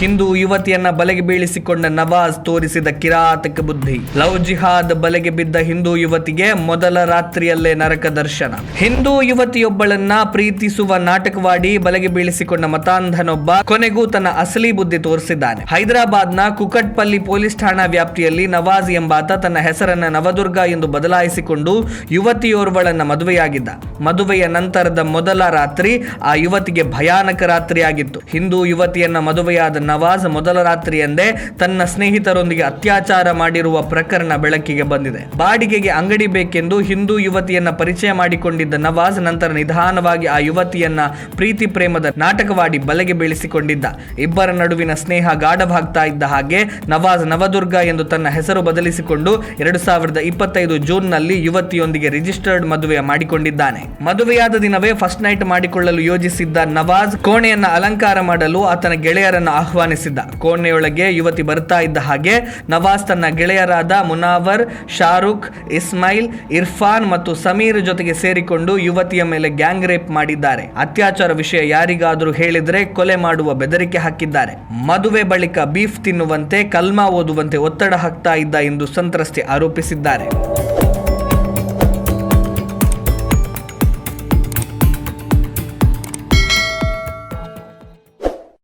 ಹಿಂದೂ ಯುವತಿಯನ್ನ ಬಲೆಗೆ ಬೀಳಿಸಿಕೊಂಡ ನವಾಜ್ ತೋರಿಸಿದ ಕಿರಾತಕ ಬುದ್ಧಿ. ಲವ್ ಜಿಹಾದ್ ಬಲೆಗೆ ಬಿದ್ದ ಹಿಂದೂ ಯುವತಿಗೆ ಮೊದಲ ರಾತ್ರಿಯಲ್ಲೇ ನರಕ ದರ್ಶನ. ಹಿಂದೂ ಯುವತಿಯೊಬ್ಬಳನ್ನ ಪ್ರೀತಿಸುವ ನಾಟಕವಾಡಿ ಬಲೆಗೆ ಬೀಳಿಸಿಕೊಂಡ ಮತಾಂಧನೊಬ್ಬ ಕೊನೆಗೂ ತನ್ನ ಅಸಲಿ ಬುದ್ಧಿ ತೋರಿಸಿದ್ದಾನೆ. ಹೈದರಾಬಾದ್ನ ಕುಕಟ್ಪಲ್ಲಿ ಪೊಲೀಸ್ ಠಾಣಾ ವ್ಯಾಪ್ತಿಯಲ್ಲಿ ನವಾಜ್ ಎಂಬಾತ ತನ್ನ ಹೆಸರನ್ನ ನವದುರ್ಗ ಎಂದು ಬದಲಾಯಿಸಿಕೊಂಡು ಯುವತಿಯೋರ್ವಳನ್ನ ಮದುವೆಯಾಗಿದ್ದ. ಮದುವೆಯ ನಂತರದ ಮೊದಲ ರಾತ್ರಿ ಆ ಯುವತಿಗೆ ಭಯಾನಕ ರಾತ್ರಿಯಾಗಿತ್ತು. ಹಿಂದೂ ಯುವತಿಯನ್ನ ಮದುವೆಯಾದ ನವಾಜ್ ಮೊದಲ ರಾತ್ರಿಯಂದೇ ತನ್ನ ಸ್ನೇಹಿತರೊಂದಿಗೆ ಅತ್ಯಾಚಾರ ಮಾಡಿರುವ ಪ್ರಕರಣ ಬೆಳಕಿಗೆ ಬಂದಿದೆ. ಬಾಡಿಗೆಗೆ ಅಂಗಡಿ ಬೇಕೆಂದು ಹಿಂದೂ ಯುವತಿಯನ್ನ ಪರಿಚಯ ಮಾಡಿಕೊಂಡಿದ್ದ ನವಾಜ್ ನಂತರ ನಿಧಾನವಾಗಿ ಆ ಯುವತಿಯನ್ನ ಪ್ರೀತಿ ಪ್ರೇಮದ ನಾಟಕವಾಡಿ ಬಲೆಗೆ ಬೀಳಿಸಿಕೊಂಡಿದ್ದ. ಇಬ್ಬರ ನಡುವಿನ ಸ್ನೇಹ ಗಾಢವಾಗ್ತಾ ಇದ್ದ ಹಾಗೆ ನವಾಜ್ ನವದುರ್ಗ ಎಂದು ತನ್ನ ಹೆಸರು ಬದಲಿಸಿಕೊಂಡು 2025 ಜೂನ್ನಲ್ಲಿ ಯುವತಿಯೊಂದಿಗೆ ರಿಜಿಸ್ಟರ್ಡ್ ಮದುವೆ ಮಾಡಿಕೊಂಡಿದ್ದಾನೆ. ಮದುವೆಯಾದ ದಿನವೇ ಫಸ್ಟ್ ನೈಟ್ ಮಾಡಿಕೊಳ್ಳಲು ಯೋಜಿಸಿದ್ದ ನವಾಜ್ ಕೋಣೆಯನ್ನ ಅಲಂಕಾರ ಮಾಡಲು ಆತನ ಗೆಳೆಯರನ್ನು ಆಹ್ವಾನಿಸಿದ್ದ. ಕೋಣೆಯೊಳಗೆ ಯುವತಿ ಬರ್ತಾ ಇದ್ದ ಹಾಗೆ ನವಾಜ್ ತನ್ನ ಗೆಳೆಯರಾದ ಮುನಾವರ್, ಶಾರುಖ್, ಇಸ್ಮೈಲ್, ಇರ್ಫಾನ್ ಮತ್ತು ಸಮೀರ್ ಜೊತೆಗೆ ಸೇರಿಕೊಂಡು ಯುವತಿಯ ಮೇಲೆ ಗ್ಯಾಂಗ್ ರೇಪ್ ಮಾಡಿದ್ದಾರೆ. ಅತ್ಯಾಚಾರ ವಿಷಯ ಯಾರಿಗಾದರೂ ಹೇಳಿದ್ರೆ ಕೊಲೆ ಮಾಡುವ ಬೆದರಿಕೆ ಹಾಕಿದ್ದಾರೆ. ಮದುವೆ ಬಳಿಕ ಬೀಫ್ ತಿನ್ನುವಂತೆ, ಕಲ್ಮಾ ಓದುವಂತೆ ಒತ್ತಡ ಹಾಕ್ತಾ ಇದ್ದ ಎಂದು ಸಂತ್ರಸ್ತೆ ಆರೋಪಿಸಿದ್ದಾರೆ.